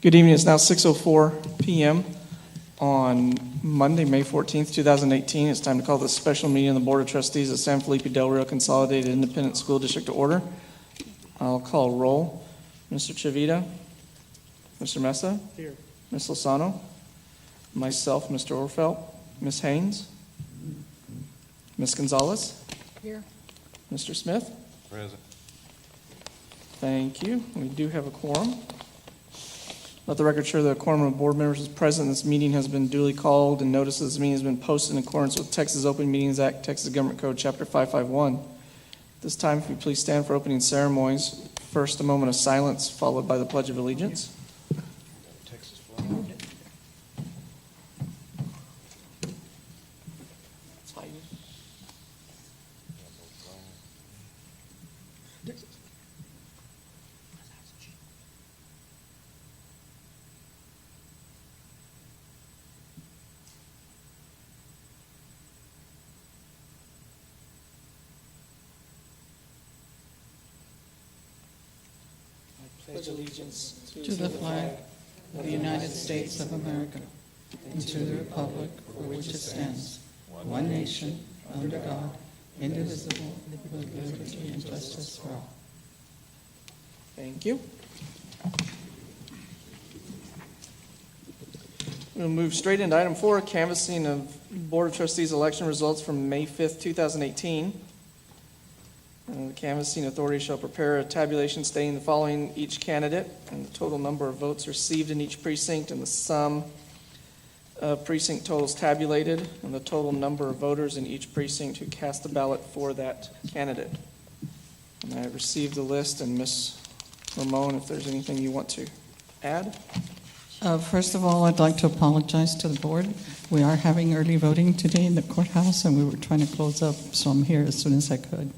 Good evening. It's now 6:04 p.m. on Monday, May 14th, 2018. It's time to call this special meeting of the Board of Trustees of San Felipe Del Rio Consolidated Independent School District to order. I'll call roll. Mr. Chavita, Mr. Mesa, here. Ms. Lozano, myself, Mr. Orfelt, Ms. Haynes, Ms. Gonzalez, Here. Mr. Smith. Present. Thank you. We do have a quorum. Let the record show that a quorum of board members is present. This meeting has been duly called and notice of this meeting has been posted in accordance with Texas Open Meetings Act, Texas Government Code, Chapter 551. This time, if you please stand for opening ceremonies. First, a moment of silence, followed by the Pledge of Allegiance. Texas flag. Pledge allegiance To the flag of the United States of America and to the republic for which it stands, one nation, under God, indivisible, with liberty and justice for all. Thank you. We'll move straight into item 4, canvassing of Board of Trustees election results from May 5th, 2018. The canvassing authority shall prepare a tabulation stating the following each candidate and the total number of votes received in each precinct and the sum of precinct totals tabulated and the total number of voters in each precinct who cast the ballot for that candidate. And I have received the list, and Ms. Ramon, if there's anything you want to add. First of all, I'd like to apologize to the board. We are having early voting today in the courthouse, and we were trying to close up, so I'm here as soon as I could.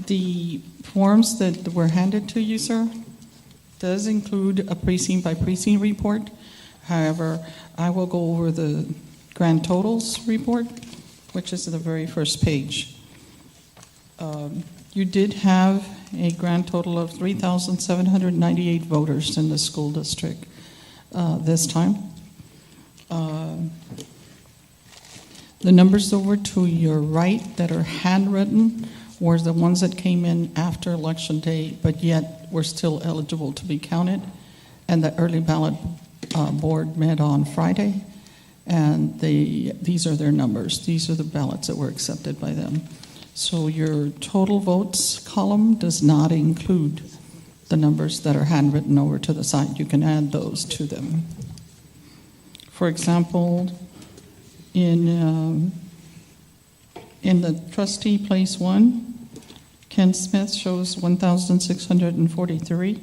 The forms that were handed to you, sir, does include a precinct-by-precinct report. However, I will go over the grand totals report, which is the very first page. You did have a grand total of 3,798 voters in the school district this time. The numbers over to your right that are handwritten were the ones that came in after Election Day, but yet were still eligible to be counted. And the early ballot board met on Friday, and these are their numbers. These are the ballots that were accepted by them. So your total votes column does not include the numbers that are handwritten over to the side. You can add those to them. For example, in the trustee place 1, Ken Smith shows 1,643,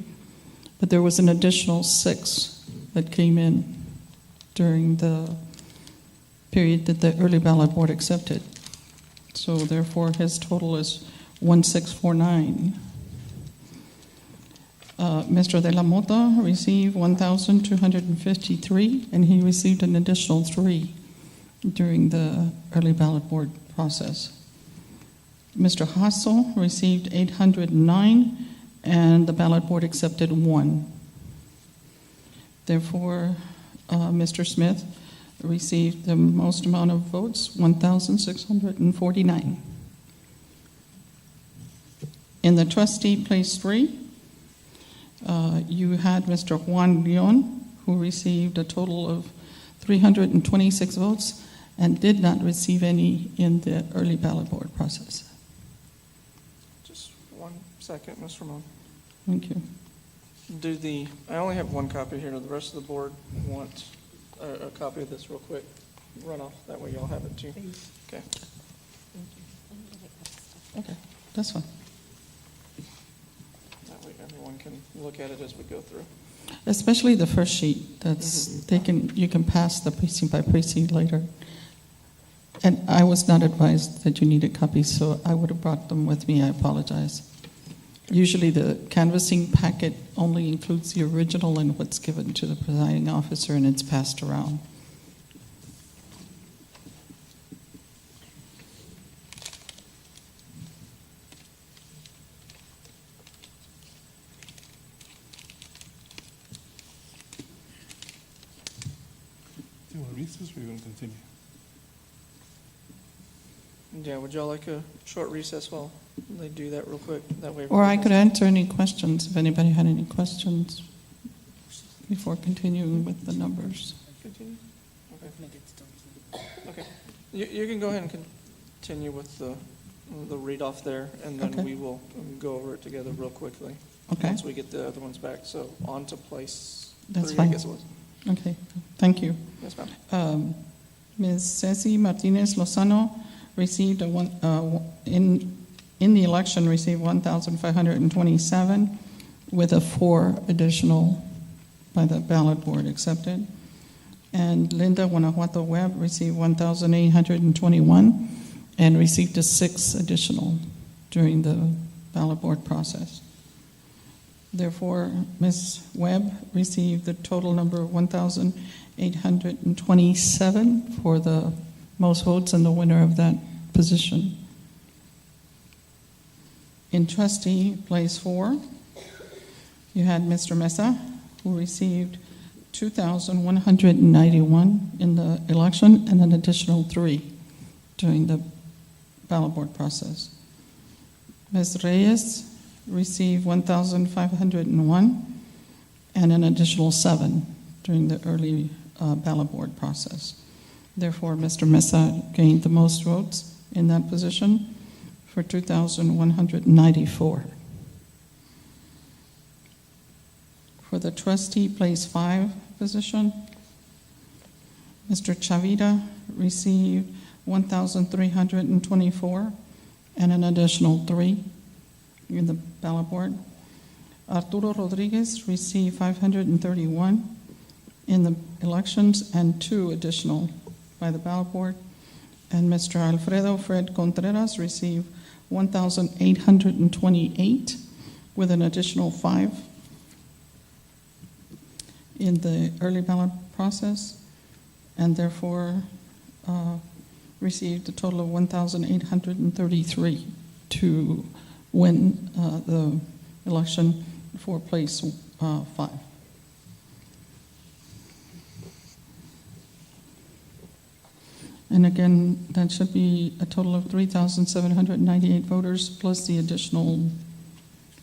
but there was an additional 6 that came in during the period that the early ballot board accepted. So therefore, his total is 1,649. Mr. De La Mota received 1,253, and he received an additional 3 during the early ballot board process. Mr. Hassel received 809, and the ballot board accepted 1. Therefore, Mr. Smith received the most amount of votes, 1,649. In the trustee place 3, you had Mr. Juan Leon, who received a total of 326 votes and did not receive any in the early ballot board process. Just 1 second, Ms. Ramon. Thank you. I only have 1 copy here. Do the rest of the board want a copy of this real quick? Run off. That way y'all have it too. Okay. Okay, that's fine. That way everyone can look at it as we go through. Especially the first sheet. That's you can pass the precinct by precinct later. And I was not advised that you needed copies, so I would have brought them with me. I apologize. Usually the canvassing packet only includes the original and what's given to the presiding officer, and it's passed around. recess or you want to continue? Yeah, would y'all like a short recess while they do that real quick? That way. Or I could answer any questions, if anybody had any questions before continuing with the numbers. Continue? Okay. You can go ahead and continue with the read off there, and then Okay. we will go over it together real quickly. Okay. Once we get the other ones back. So on to place That's 3, fine. I guess it was. Okay, thank you. Yes, ma'am. Ms. Ceci Martinez Lozano received in the election received 1,527 with a 4 additional by the ballot board accepted. And Linda Guanajuato Webb received 1,821 and received a 6 additional during the ballot board process. Therefore, Ms. Webb received the total number of 1,827 for the most votes and the winner of that position. In trustee, place 4, you had Mr. Mesa, who received 2,191 in the election and an additional 3 during the ballot board process. Ms. Reyes received 1,501 and an additional 7 during the early ballot board process. Therefore, Mr. Mesa gained the most votes in that position for 2,194. For the trustee place 5 position, Mr. Chavita received 1,324 and an additional 3 in the ballot board. Arturo Rodriguez received 531 in the elections and 2 additional by the ballot board. And Mr. Alfredo Fred Contreras received 1,828 with an additional 5 in the early ballot process, and therefore received a total of 1,833 to win the election for place 5. And again, that should be a total of 3,798 voters plus the additional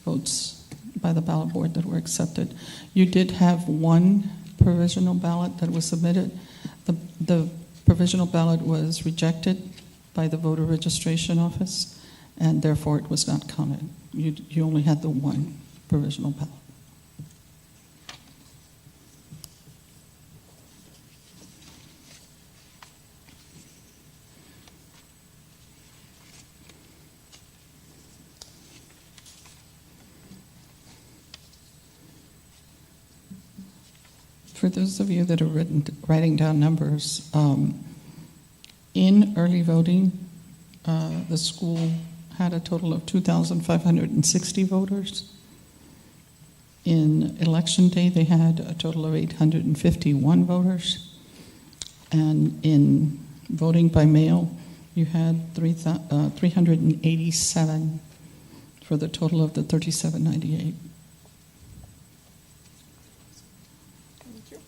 votes by the ballot board that were accepted. You did have 1 provisional ballot that was submitted. The provisional ballot was rejected by the voter registration office, and therefore it was not counted. You only had the 1 provisional ballot. For those of you that are writing down numbers, in early voting, the school had a total of 2,560 voters. In election day, they had a total of 851 voters. And in voting by mail, you had 387 for the total of the 3,798. Thank you.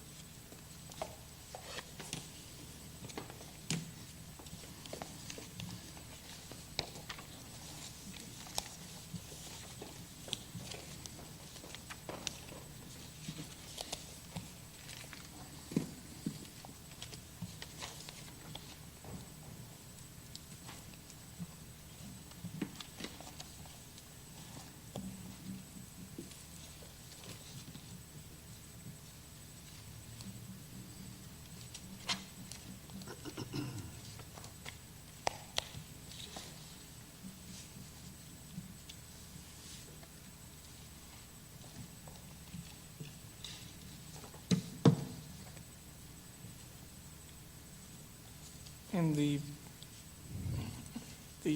And these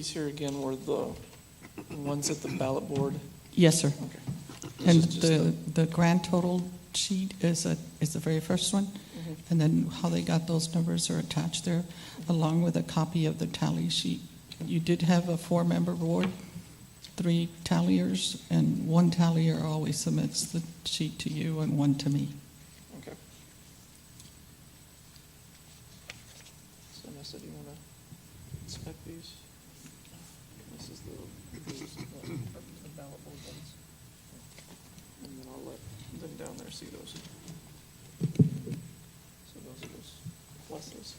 here again were the ones at the ballot board. Yes, sir. Okay. And This is just the grand total sheet is the very first one, Mhm. and then how they got those numbers are attached there, along with a copy of the tally sheet. You did have a 4-member board, 3 talliers, and 1 tallier always submits the sheet to you and 1 to me. Okay. Mesa, do you want to inspect these? This is the ballot board ones. And then I'll let them down there see those. So those are those pluses.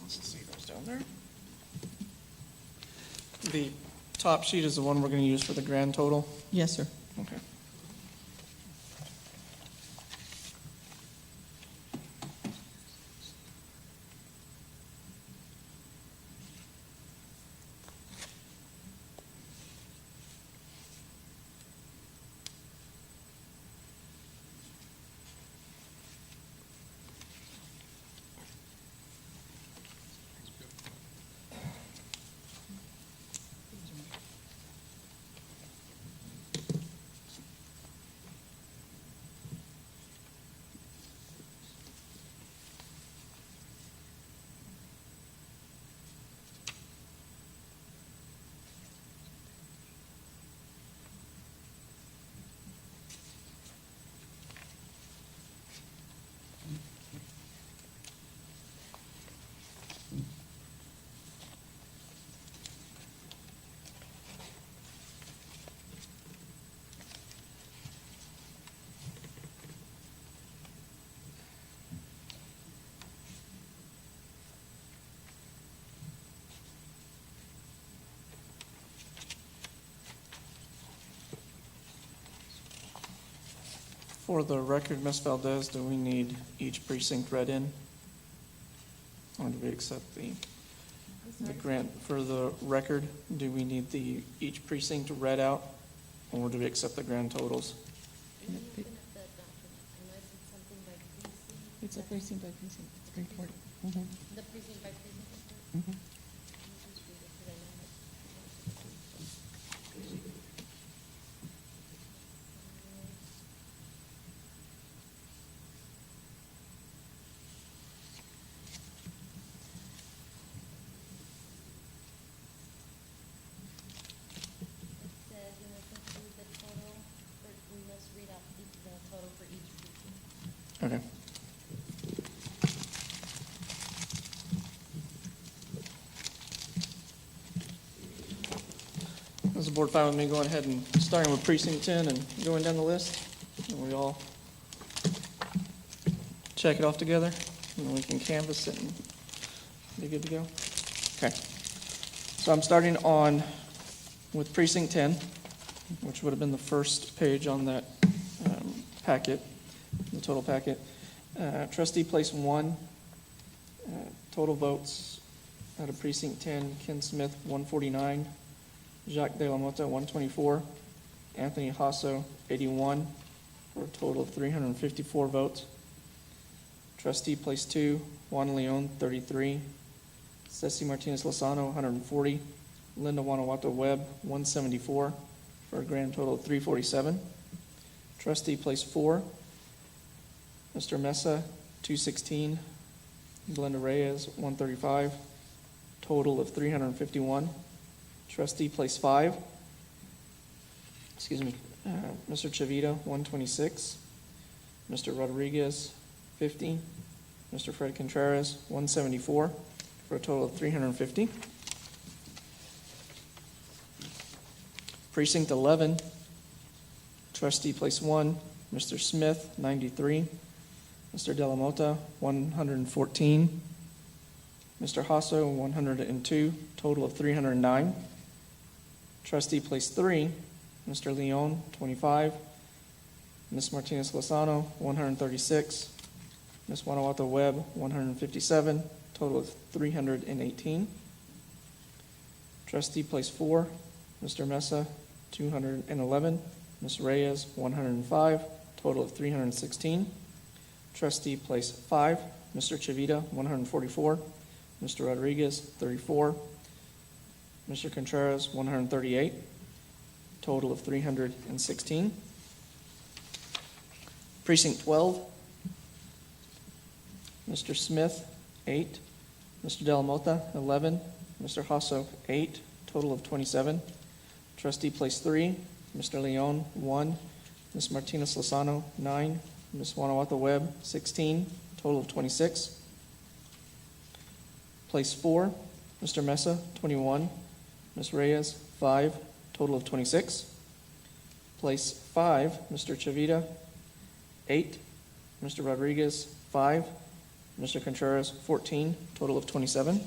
Let's see those down there. The top sheet is the one we're going to use for the grand total. Yes, sir. Okay. For the record, Ms. Valdez, do we need each precinct read in? Or do we accept the grant? For the record, do we need each precinct read out? Or do we accept the grand totals? It's a precinct by precinct report. The precinct by precinct? It says we must include the total, or we must read out the total for each precinct. Okay. Is the board fine with me going ahead and starting with precinct 10 and going down the list? And we all check it off together, and then we can canvass it and be good to go? Okay. So I'm starting with precinct 10, which would have been the first page on that packet, the total packet. Trustee place 1, total votes out of precinct 10, Ken Smith, 149. Jacques De La Mota, 124. Anthony Hasso, 81, for a total of 354 votes. Trustee place 2, Juan Leon, 33. Ceci Martinez Lozano, 140. Linda Guanajuato Webb, 174, for a grand total of 347. Trustee place 4, Mr. Mesa, 216. Glenda Reyes, 135, total of 351. Trustee place 5, Mr. Chavito, 126. Mr. Rodriguez, 50. Mr. Fred Contreras, 174, for a total of 350. Precinct 11, Trustee place 1, Mr. Smith, 93. Mr. De La Mota, 114. Mr. Hasso, 102, total of 309. Trustee place 3, Mr. Leon, 25. Ms. Martinez Lozano, 136. Ms. Guanajuato Webb, 157. Total of 318. Trustee Place 4, Mr. Mesa, 211. Ms. Reyes, 105. Total of 316. Trustee Place 5, Mr. Chavita, 144. Mr. Rodriguez, 34. Mr. Contreras, 138. Total of 316. Precinct 12, Mr. Smith, 8. Mr. De La Mota, 11. Mr. Hasso, 8. Total of 27. Trustee Place 3, Mr. Leon, 1. Ms. Martinez Lozano, 9. Ms. Guanajuato Webb, 16. Total of 26. Place 4, Mr. Mesa, 21. Ms. Reyes, 5. Total of 26. Place 5, Mr. Chavita, 8. Mr. Rodriguez, 5. Mr. Contreras, 14. Total of 27.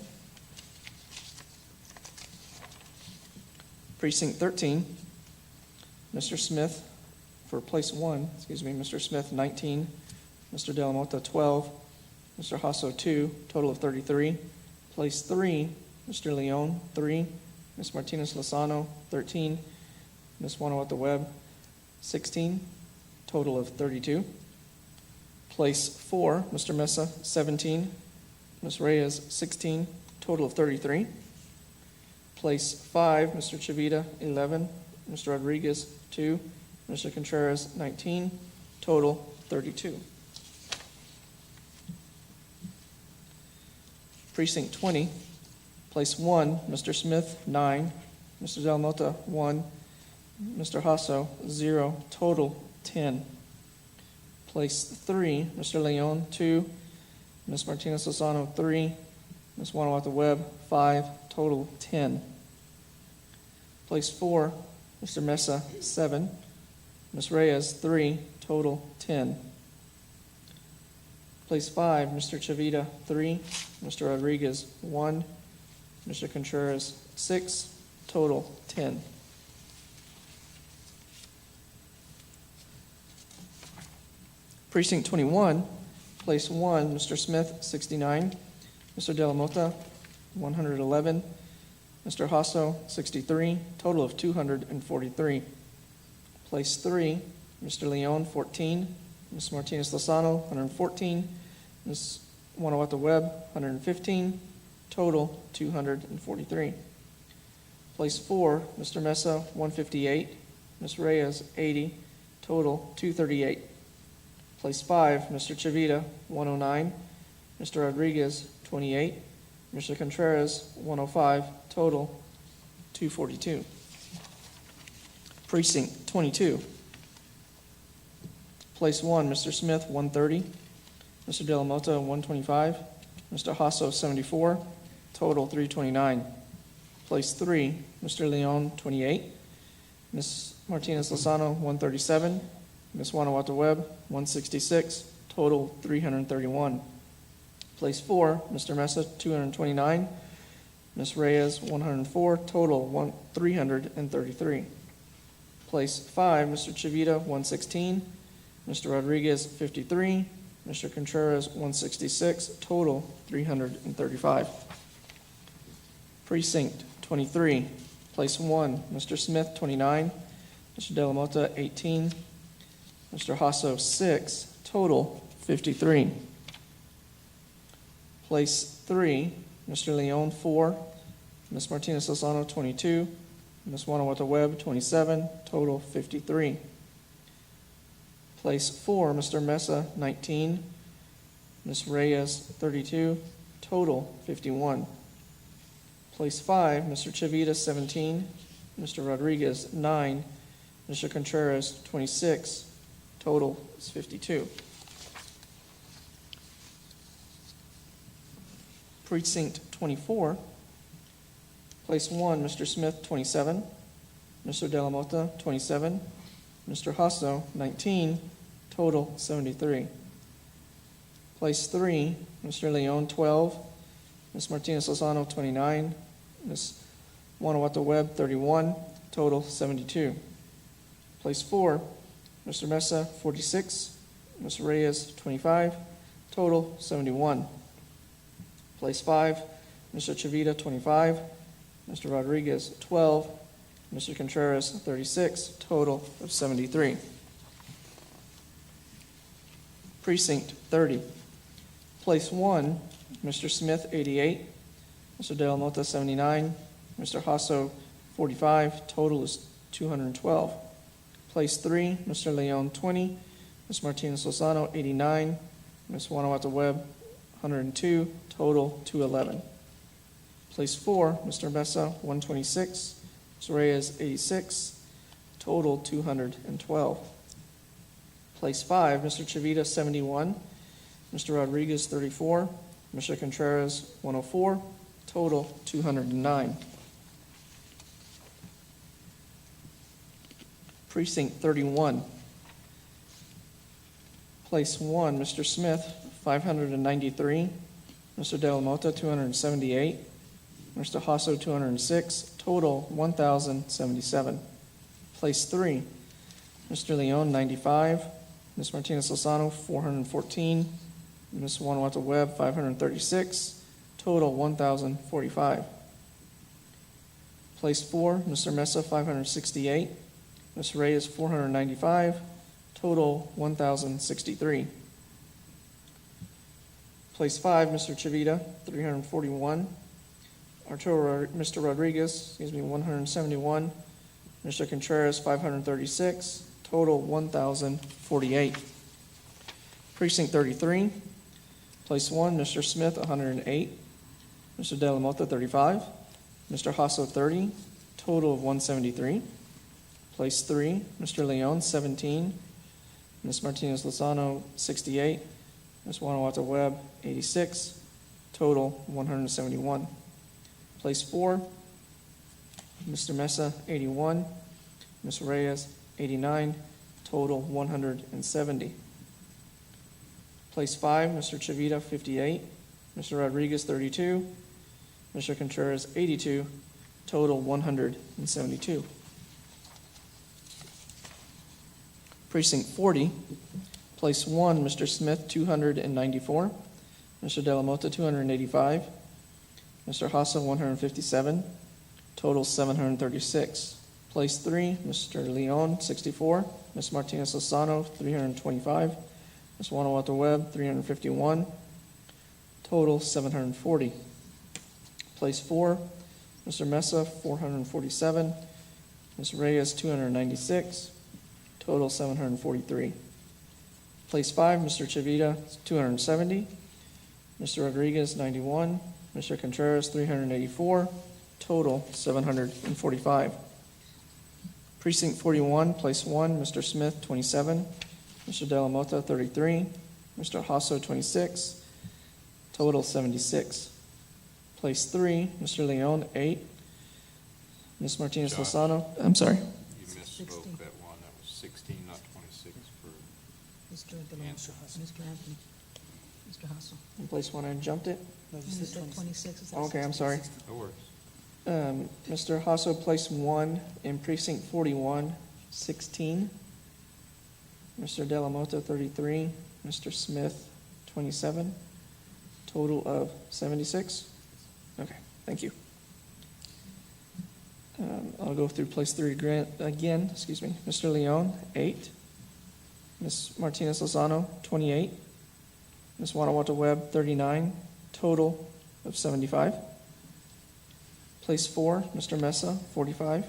Precinct 13, Mr. Smith, for place 1, Mr. Smith, 19. Mr. De La Mota, 12. Mr. Hasso, 2. Total of 33. Place 3, Mr. Leon, 3. Ms. Martinez Lozano, 13. Ms. Guanajuato Webb, 16. Total of 32. Place 4, Mr. Mesa, 17. Ms. Reyes, 16. Total of 33. Place 5, Mr. Chavita, 11. Mr. Rodriguez, 2. Mr. Contreras, 19. Total 32. Precinct 20, Place 1, Mr. Smith, 9. Mr. Del Mota, 1. Mr. Hasso, 0. Total 10. Place 3, Mr. Leon, 2. Ms. Martinez Lozano, 3. Ms. Guanajuato Webb, 5. Total 10. Place 4, Mr. Mesa, 7. Ms. Reyes, 3. Total 10. Place 5, Mr. Chavita, 3. Mr. Rodriguez, 1. Mr. Contreras, 6. Total 10. Precinct 21, Place 1, Mr. Smith, 69. Mr. De La Mota, 111. Mr. Hasso, 63. Total of 243. Place 3, Mr. Leon, 14. Ms. Martinez Lozano, 114. Ms. Guanajuato Webb, 115. Total 243. Place 4, Mr. Mesa, 158. Ms. Reyes, 80. Total 238. Place 5, Mr. Chavita, 109. Mr. Rodriguez, 28. Mr. Contreras, 105. Total 242. Precinct 22. Place 1, Mr. Smith, 130. Mr. De La Mota, 125. Mr. Hasso, 74. Total 329. Place 3, Mr. Leon, 28. Ms. Martinez Lozano, 137. Ms. Guanajuato Webb, 166. Total 331. Place 4, Mr. Mesa, 229. Ms. Reyes, 104. Total 333. Place 5, Mr. Chavita, 116. Mr. Rodriguez, 53. Mr. Contreras, 166. Total 335. Precinct 23, Place 1, Mr. Smith, 29. Mr. De La Mota, 18. Mr. Hasso, 6. Total 53. Place 3, Mr. Leon, 4. Ms. Martinez Lozano, 22. Ms. Guanajuato Webb, 27. Total 53. Place 4, Mr. Mesa, 19. Ms. Reyes, 32. Total 51. Place 5, Mr. Chavita, 17. Mr. Rodriguez, 9. Mr. Contreras, 26. Total is 52. Precinct 24. Place 1, Mr. Smith, 27. Mr. De La Mota, 27. Mr. Hasso, 19. Total 73. Place 3, Mr. Leon, 12. Ms. Martinez Lozano, 29. Ms. Guanajuato Webb, 31. Total 72. Place 4, Mr. Mesa, 46, Ms. Reyes, 25, total 71. Place 5, Mr. Chavita, 25, Mr. Rodriguez, 12, Mr. Contreras, 36, total of 73. Precinct 30. Place 1, Mr. Smith, 88, Mr. De La Mota, 79, Mr. Hasso, 45, total is 212. Place 3, Mr. Leon, 20, Ms. Martinez Lozano, 89, Ms. Guanajuato Webb, 102, total 211. Place 4, Mr. Mesa, 126, Ms. Reyes, 86, total 212. Place 5, Mr. Chavita, 71, Mr. Rodriguez, 34, Mr. Contreras, 104, total 209. Precinct 31. Place 1, Mr. Smith, 593, Mr. De La Mota, 278, Mr. Hasso, 206, total 1,077. Place 3, Mr. Leon, 95, Ms. Martinez Lozano, 414, Ms. Guanajuato Webb, 536, total 1,045. Place 4, Mr. Mesa, 568, Ms. Reyes, 495, total 1,063. Place 5, Mr. Chavita, 341, Mr. Rodriguez, 171, Mr. Contreras, 536, total 1,048. Precinct 33, Place 1, Mr. Smith, 108, Mr. De La Mota, 35, Mr. Hasso, 30, total of 173. Place 3, Mr. Leon, 17, Ms. Martinez Lozano, 68, Ms. Guanajuato Webb, 86, total 171. Place 4, Mr. Mesa, 81, Ms. Reyes, 89, total 170. Place 5, Mr. Chavita, 58, Mr. Rodriguez, 32, Mr. Contreras, 82, total 172. Precinct 40, Place 1, Mr. Smith, 294, Mr. De La Mota, 285, Mr. Hasso, 157, total 736. Place 3, Mr. Leon, 64, Ms. Martinez Lozano, 325, Ms. Guanajuato Webb, 351, total 740. Place 4, Mr. Mesa, 447, Ms. Reyes, 296, total 743. Place 5, Mr. Chavita, 270, Mr. Rodriguez, 91, Mr. Contreras, 384, total 745. Precinct 41, Place 1, Mr. Smith, 27, Mr. De La Mota, 33, Mr. Hasso, 26, total 76. Place 3, Mr. Leon, 8, Ms. Martinez Josh. Lozano, I'm sorry. You misspoke that one. That was 16, not 26 for Mr. De La Anthony. Mr. Anthony, Mr. Hassel. In place 1, I jumped it. You said 26, is that Okay, I'm sorry. No worries. Mr. Hasso, place 1 in precinct 41, 16. Mr. De La Mota, 33. Mr. Smith, 27. Total of 76. Okay, thank you. I'll go through place 3 again. Mr. Leon, 8. Ms. Martinez Lozano, 28. Ms. Guanajuato Webb, 39. Total of 75. Place 4, Mr. Mesa, 45.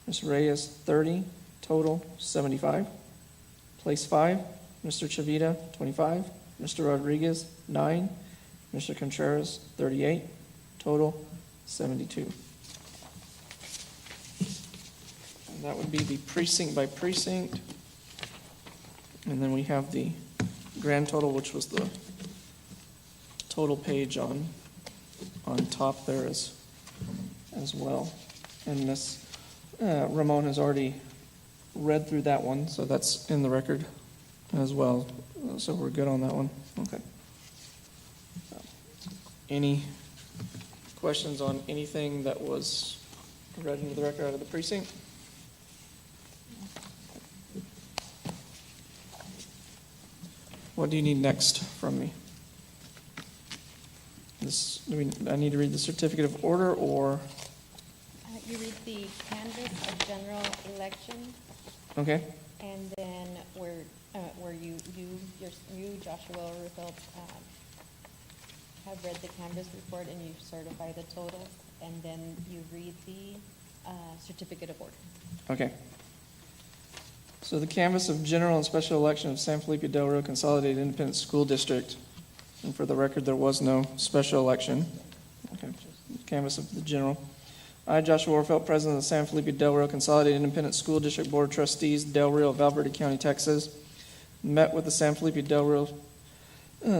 Ms. Reyes, 30. Total, 75. Place 5, Mr. Chavita, 25. Mr. Rodriguez, 9. Mr. Contreras, 38. Total, 72. And that would be the precinct by precinct. And then we have the grand total, which was the total page on top there as well. And Ms. Ramon has already read through that one, so that's in the record as well. So we're good on that one. Okay. Any questions on anything that was read into the record out of the precinct? What do you need next from me? I need to read the certificate of order, or, You read the canvas of general election, okay? and then where you, Joshua Rufelt, have read the canvas report and you certify the totals, and then you read the certificate of order. Okay. So the canvass of general and special election of San Felipe Del Rio Consolidated Independent School District, and for the record, there was no special election. Okay. Canvass of the general. I, Joshua Orfeld, President of the San Felipe Del Rio Consolidated Independent School District Board of Trustees, Del Rio, Valverde County, Texas, met with the San Felipe Del Rio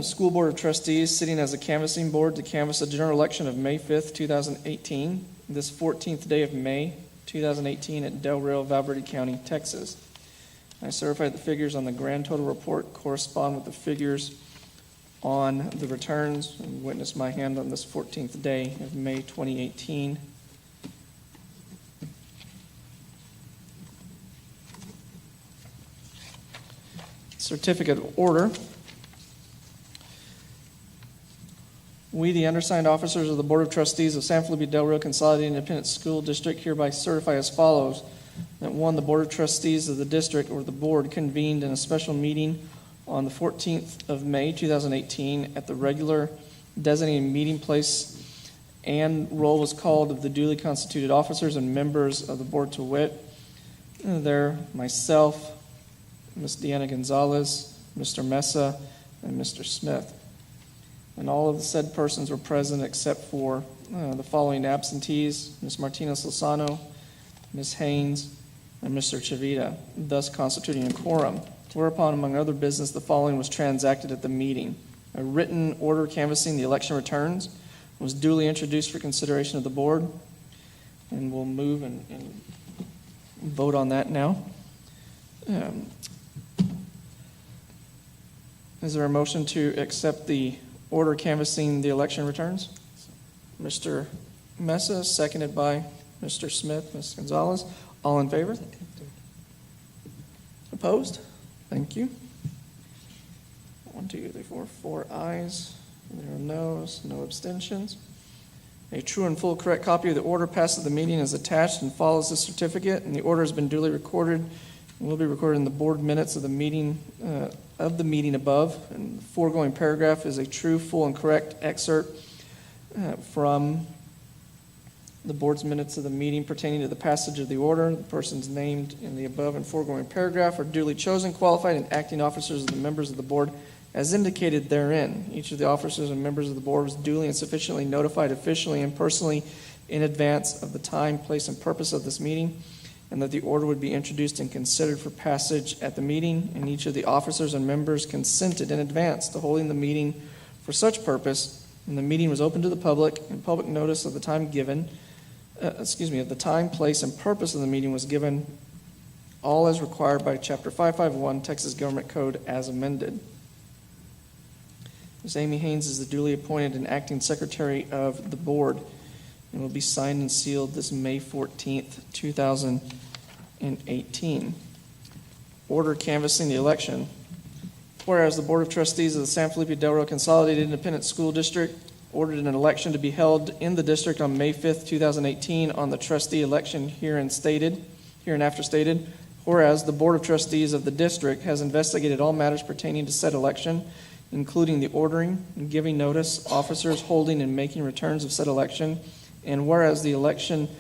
School Board of Trustees, sitting as a canvassing board to canvass the general election of May 5th, 2018, this 14th day of May, 2018, at Del Rio, Valverde County, Texas. I certified the figures on the grand total report correspond with the figures on the returns, and witness my hand on this 14th day of May 2018. Certificate of order. We, the undersigned officers of the Board of Trustees of San Felipe Del Rio Consolidated Independent School District, hereby certify as follows: that one, the Board of Trustees of the district or the board convened in a special meeting on the 14th of May 2018 at the regular designated meeting place, and roll was called of the duly constituted officers and members of the board, to wit, there myself, Ms. Deanna Gonzalez, Mr. Mesa, and Mr. Smith. And all of the said persons were present except for the following absentees: Ms. Martinez Lozano, Ms. Haynes, and Mr. Chavita, thus constituting a quorum. Whereupon, among other business, the following was transacted at the meeting. A written order canvassing the election returns was duly introduced for consideration of the board, and we'll move and vote on that now. Is there a motion to accept the order canvassing the election returns? Mr. Mesa, seconded by Mr. Smith, Ms. Gonzalez. All in favor? Opposed? Thank you. 1, 2, 3, 4, 4 ayes. There are noes, no abstentions. A true and full correct copy of the order passed at the meeting is attached and follows this certificate, and the order has been duly recorded and will be recorded in the board minutes of the meeting above. And the foregoing paragraph is a true, full, and correct excerpt from the board's minutes of the meeting pertaining to the passage of the order. The persons named in the above and foregoing paragraph are duly chosen, qualified, and acting officers of the members of the board as indicated therein. Each of the officers and members of the board was duly and sufficiently notified officially and personally in advance of the time, place, and purpose of this meeting, and that the order would be introduced and considered for passage at the meeting, and each of the officers and members consented in advance to holding the meeting for such purpose, and the meeting was open to the public, and public notice of the time given, of the time, place, and purpose of the meeting was given, all as required by Chapter 551, Texas Government Code, as amended. Ms. Amy Haynes is the duly appointed and acting secretary of the board, and will be signed and sealed this May 14th, 2018. Order canvassing the election. Whereas the Board of Trustees of the San Felipe Del Rio Consolidated Independent School District ordered an election to be held in the district on May 5th, 2018 on the trustee election hereinafter stated. Whereas the Board of Trustees of the district has investigated all matters pertaining to said election, including the ordering and giving notice, officers holding and making returns of said election. And whereas the election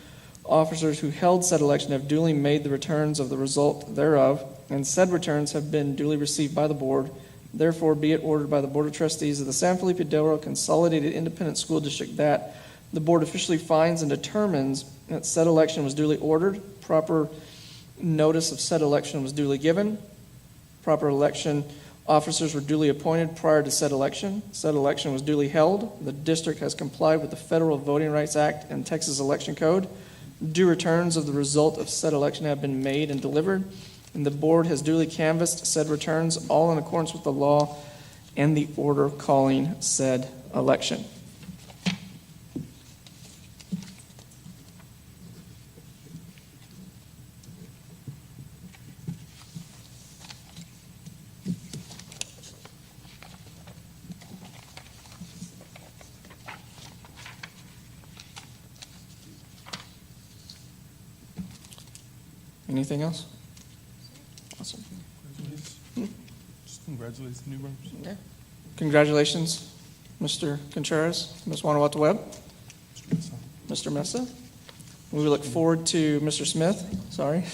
officers who held said election have duly made the returns of the result thereof, and said returns have been duly received by the board, therefore be it ordered by the Board of Trustees of the San Felipe Del Rio Consolidated Independent School District that the board officially finds and determines that said election was duly ordered, proper notice of said election was duly given, proper election officers were duly appointed prior to said election was duly held, the district has complied with the Federal Voting Rights Act and Texas Election Code, due returns of the result of said election have been made and delivered, and the board has duly canvassed said returns, all in accordance with the law and the order calling said election. Anything else? Awesome. Just congratulate the new members. Okay. Congratulations, Mr. Contreras, Ms. Wanawata Webb, Mr. Mesa. We look forward to Mr. Smith, sorry.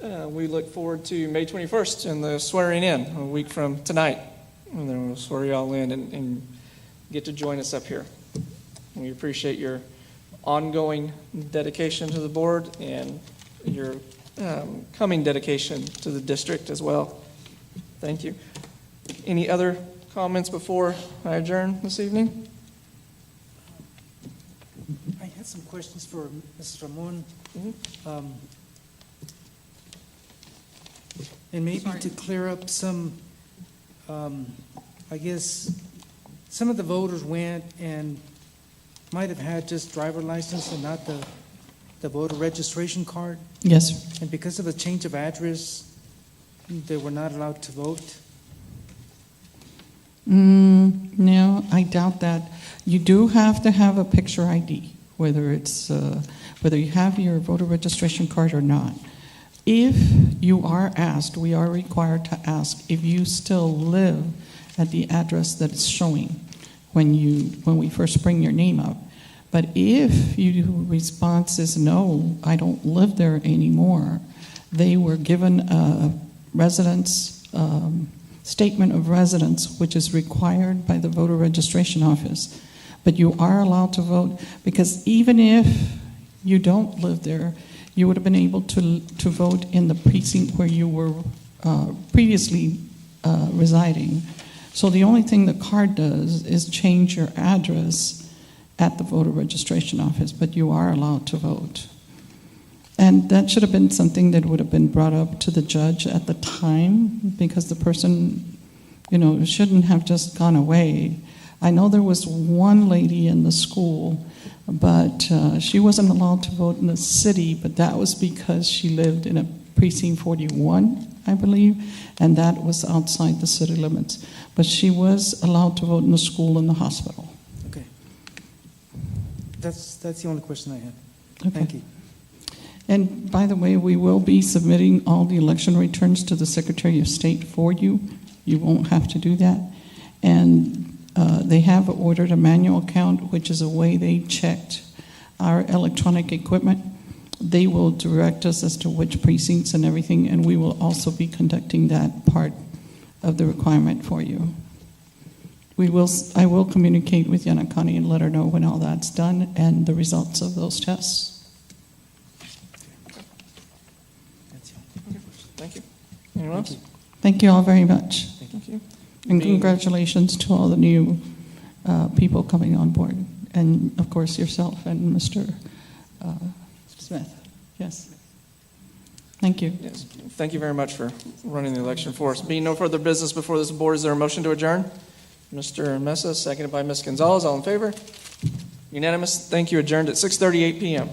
We look forward to May 21st and the swearing in, a week from tonight. And then we'll swear you all in and get to join us up here. We appreciate your ongoing dedication to the board and your coming dedication to the district as well. Thank you. Any other comments before I adjourn this evening? I had some questions for Mrs. Ramon. And maybe to clear up some, I guess, some of the voters went and might have had just driver license and not the voter registration card. Yes, And because of a change of address, they were not allowed to vote. no, I doubt that. You do have to have a picture ID, whether you have your voter registration card or not. If you are asked, we are required to ask if you still live at the address that is showing when we first bring your name up. But if your response is no, I don't live there anymore, they were given a residence statement of residence, which is required by the voter registration office. But you are allowed to vote, because even if you don't live there, you would have been able to vote in the precinct where you were previously residing. So the only thing the card does is change your address at the voter registration office, but you are allowed to vote. And that should have been something that would have been brought up to the judge at the time, because the person, shouldn't have just gone away. I know there was one lady in the school, but she wasn't allowed to vote in the city, but that was because she lived in a precinct 41, I believe, and that was outside the city limits. But she was allowed to vote in the school and the hospital. Okay. That's the only question I had. Okay. Thank you. And by the way, we will be submitting all the election returns to the Secretary of State for you. You won't have to do that. And they have ordered a manual count, which is a way they checked our electronic equipment. They will direct us as to which precincts and everything, and we will also be conducting that part of the requirement for you. I will communicate with Yanakani and let her know when all that's done and the results of those tests. That's the only question. Thank you. Anyone else? Thank you all very much. Thank you. And Being- congratulations to all the new people coming on board. And of course, yourself and Mr. Smith. Yes. Thank you. Yes. Thank you very much for running the election for us. Being no further business before this board, is there a motion to adjourn? Mr. Mesa, seconded by Ms. Gonzalez. All in favor? Unanimous. Thank you. Adjourned at 6:38 p.m.